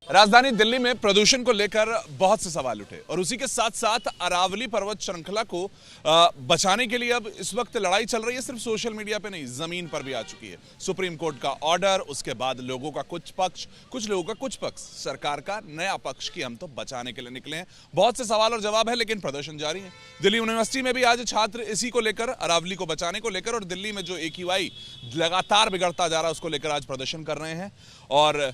राजधानी दिल्ली में प्रदूषण को लेकर बहुत से सवाल उठे और उसी के साथ साथ अरावली पर्वत श्रृंखला को बचाने के लिए अब इस वक्त लड़ाई चल रही है। सिर्फ सोशल मीडिया पे नहीं, जमीन पर भी आ चुकी है। सुप्रीम कोर्ट का ऑर्डर, उसके बाद लोगों का कुछ पक्ष, कुछ लोगों का कुछ पक्ष, सरकार का नया पक्ष कि हम तो बचाने के लिए निकले हैं। बहुत से सवाल और जवाब है, लेकिन प्रदर्शन जारी है। दिल्ली यूनिवर्सिटी में भी आज छात्र इसी को लेकर, अरावली को बचाने को लेकर, और दिल्ली में जो AQI लगातार बिगड़ता जा रहा है उसको लेकर आज प्रदर्शन कर रहे हैं। और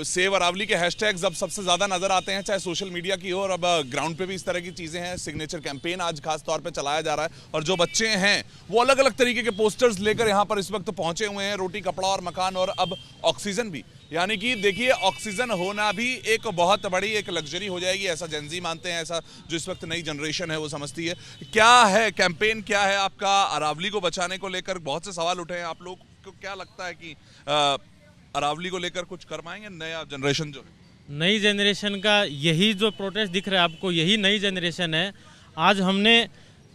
सेव अरावली के हैशटैग्स अब सबसे ज्यादा नजर आते हैं, चाहे सोशल मीडिया की हो, और अब ग्राउंड पे भी इस तरह की चीजें हैं। सिग्नेचर कैंपेन आज खास तौर पे चलाया जा रहा है और जो बच्चे हैं वो अलग अलग तरीके के पोस्टर्स लेकर यहां पर इस वक्त पहुंचे हुए हैं। रोटी, कपड़ा और मकान, और अब ऑक्सीजन भी। यानी कि देखिए, ऑक्सीजन होना भी एक बहुत बड़ी एक लग्जरी हो जाएगी, ऐसा जेनजी मानते हैं, ऐसा जो इस वक्त नई जनरेशन है वो समझती है। क्या है कैंपेन, क्या है आपका अरावली को बचाने को लेकर? बहुत से सवाल उठे हैं। आप लोग को क्या लगता है कि अरावली को लेकर कुछ कर पाएंगे नया जनरेशन? जो है नई जनरेशन का यही जो प्रोटेस्ट दिख रहा है आपको, यही नई जनरेशन है। आज हमने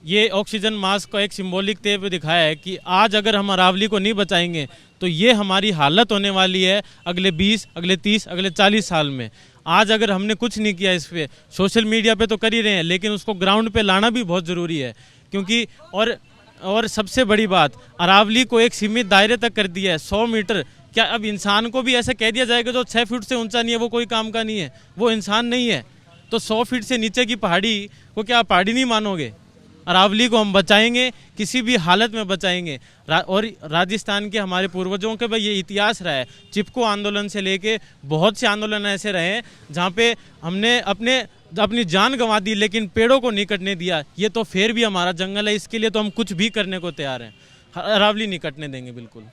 ये ऑक्सीजन मास्क को एक सिंबॉलिक तौर पे दिखाया है कि आज अगर हम अरावली को नहीं बचाएंगे तो ये हमारी हालत होने वाली है अगले 20, अगले 30, अगले 40 साल में। आज अगर हमने कुछ नहीं किया इस पे, सोशल मीडिया पे तो कर ही रहे हैं, लेकिन उसको ग्राउंड पे लाना भी बहुत ज़रूरी है। क्योंकि और सबसे बड़ी बात, अरावली को एक सीमित दायरे तक कर दिया है, 100 मीटर। क्या अब इंसान को भी ऐसे कह दिया जाएगा जो 6 फीट से ऊंचा नहीं है वो कोई काम का नहीं है, वो इंसान नहीं है? तो 100 फीट से नीचे की पहाड़ी को क्या आप पहाड़ी नहीं मानोगे? अरावली को हम बचाएंगे, किसी भी हालत में बचाएंगे। और राजस्थान के हमारे पूर्वजों के भाई ये इतिहास रहा है। चिपको आंदोलन से लेके बहुत से आंदोलन ऐसे रहे हैं जहाँ पे हमने अपनी जान गंवा दी, लेकिन पेड़ों को नहीं कटने दिया। ये तो फिर भी हमारा जंगल है, इसके लिए तो हम कुछ भी करने को तैयार हैं। अरावली नहीं कटने देंगे बिल्कुल।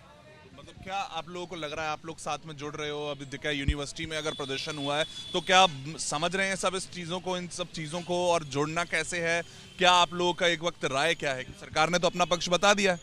क्या आप लोगों को लग रहा है, आप लोग साथ में जुड़ रहे हो, अभी देखा यूनिवर्सिटी में अगर प्रदर्शन हुआ है तो क्या आप समझ रहे हैं सब इस चीज़ों को, इन सब चीज़ों को, और जुड़ना कैसे है? क्या आप लोगों का एक वक्त राय क्या है? सरकार ने तो अपना पक्ष बता दिया है।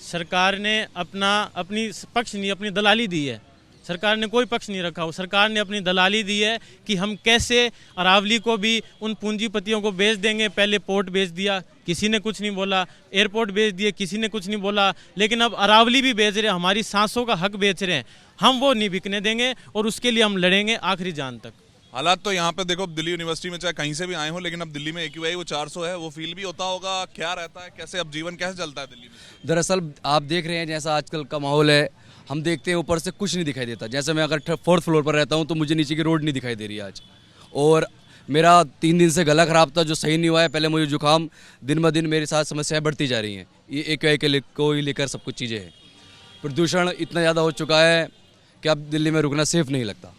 सरकार ने अपनी पक्ष नहीं, अपनी दलाली दी है। सरकार ने कोई पक्ष नहीं रखा हो, सरकार ने अपनी दलाली दी है कि हम कैसे अरावली को भी उन पूंजीपतियों को बेच देंगे। पहले पोर्ट बेच दिया, किसी ने कुछ नहीं बोला, एयरपोर्ट बेच दिए, किसी ने कुछ नहीं बोला, लेकिन अब अरावली भी बेच रहे हैं, हमारी सांसों का हक बेच रहे हैं। हम वो नहीं बिकने देंगे और उसके लिए हम लड़ेंगे आखिरी जान तक। हालात तो यहाँ पे देखो, दिल्ली यूनिवर्सिटी में चाहे कहीं से भी आए हो, लेकिन अब दिल्ली में AQI वो 400 है, वो फील भी होता होगा। क्या रहता है, कैसे अब जीवन कैसे चलता है दिल्ली में? दरअसल आप देख रहे हैं जैसा आजकल का माहौल है, हम देखते हैं ऊपर से कुछ नहीं दिखाई देता। जैसे मैं अगर 4th फ्लोर पर रहता हूँ तो मुझे नीचे की रोड नहीं दिखाई दे रही आज। और मेरा 3 दिन से गला खराब था जो सही नहीं हुआ है। पहले मुझे जुकाम, दिन ब दिन मेरे साथ समस्याएं बढ़ती जा रही हैं। ये AQI के को ही लेकर सब कुछ चीज़ें हैं। प्रदूषण इतना ज़्यादा हो चुका है कि अब दिल्ली में रुकना सेफ नहीं लगता।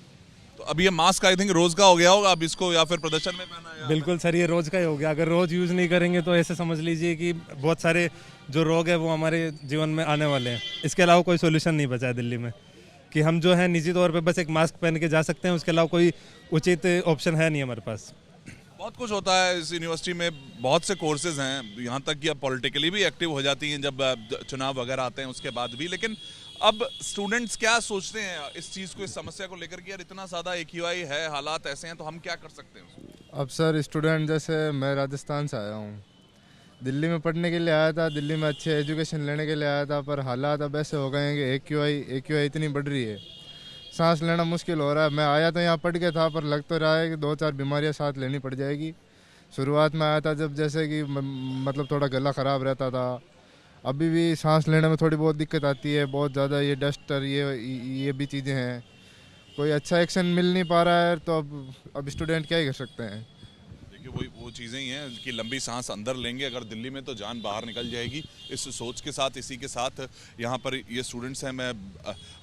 तो अब ये मास्क आई थिंक रोज का हो गया होगा अब इसको, या फिर प्रदर्शन में पहना है? बिल्कुल सर, ये रोज का ही हो गया। अगर रोज यूज नहीं करेंगे तो ऐसे समझ लीजिए कि बहुत सारे जो रोग है वो हमारे जीवन में आने वाले हैं। इसके अलावा कोई सोल्यूशन नहीं बचा है दिल्ली में कि हम जो है निजी तौर पे बस एक मास्क पहन के जा सकते हैं। उसके अलावा कोई उचित ऑप्शन है नहीं हमारे पास। बहुत कुछ होता है इस यूनिवर्सिटी में, बहुत से कोर्सेज हैं, यहाँ तक कि अब पॉलिटिकली भी एक्टिव हो जाती हैं जब चुनाव वगैरह आते हैं उसके बाद भी। लेकिन अब स्टूडेंट्स क्या सोचते हैं इस चीज़ को, इस समस्या को लेकर कि यार इतना ज़्यादा AQI है, हालात ऐसे हैं, तो हम क्या कर सकते हैं? अब सर स्टूडेंट, जैसे मैं राजस्थान से आया हूँ, दिल्ली में पढ़ने के लिए आया था, दिल्ली में अच्छे एजुकेशन लेने के लिए आया था, पर हालात अब ऐसे हो गए हैं कि AQI इतनी बढ़ रही है, सांस लेना मुश्किल हो रहा है। मैं आया तो यहाँ पढ़ के था, पर लग तो रहा है कि 2-4 बीमारियाँ साथ लेनी पड़ जाएगी। शुरुआत में आया था जब जैसे कि मतलब थोड़ा गला ख़राब रहता था, अभी भी सांस लेने में थोड़ी बहुत दिक्कत आती है, बहुत ज़्यादा ये डस्ट और ये भी चीज़ें हैं। कोई अच्छा एक्शन मिल नहीं पा रहा है, तो अब स्टूडेंट क्या ही कर सकते हैं। वो चीज़ें ही हैं कि लंबी सांस अंदर लेंगे अगर दिल्ली में तो जान बाहर निकल जाएगी। इस सोच के साथ, इसी के साथ यहाँ पर ये स्टूडेंट्स हैं। मैं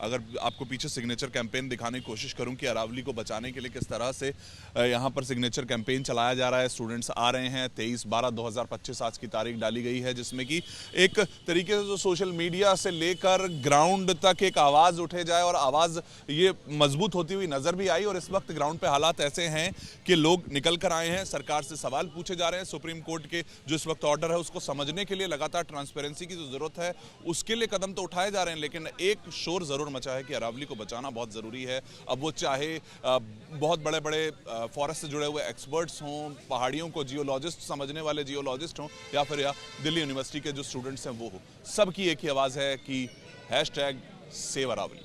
अगर आपको पीछे सिग्नेचर कैंपेन दिखाने की कोशिश करूँ कि अरावली को बचाने के लिए किस तरह से यहाँ पर सिग्नेचर कैंपेन चलाया जा रहा है। स्टूडेंट्स आ रहे हैं, 23/12/2025 आज की तारीख डाली गई है, जिसमें कि एक तरीके से जो सोशल मीडिया से लेकर ग्राउंड तक एक आवाज़ उठे जाए, और आवाज़ ये मजबूत होती हुई नज़र भी आई। और इस वक्त ग्राउंड पे हालात ऐसे हैं कि लोग निकल कर आए हैं, सरकार से सवाल पूछे जा रहे हैं। सुप्रीम कोर्ट के जो इस वक्त ऑर्डर है उसको समझने के लिए लगातार ट्रांसपेरेंसी की जो जरूरत है उसके लिए कदम तो उठाए जा रहे हैं, लेकिन एक शोर जरूर मचा है कि अरावली को बचाना बहुत जरूरी है। अब वो चाहे बहुत बड़े बड़े फॉरेस्ट से जुड़े हुए एक्सपर्ट्स हों, पहाड़ियों को जियोलॉजिस्ट समझने वाले जियोलॉजिस्ट हों, या फिर दिल्ली यूनिवर्सिटी के जो स्टूडेंट्स हैं वो हो, सबकी एक ही आवाज़ है कि #सेव अरावली।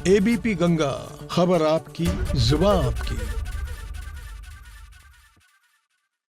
एबीपी गंगा, खबर आपकी, जुबान आपकी।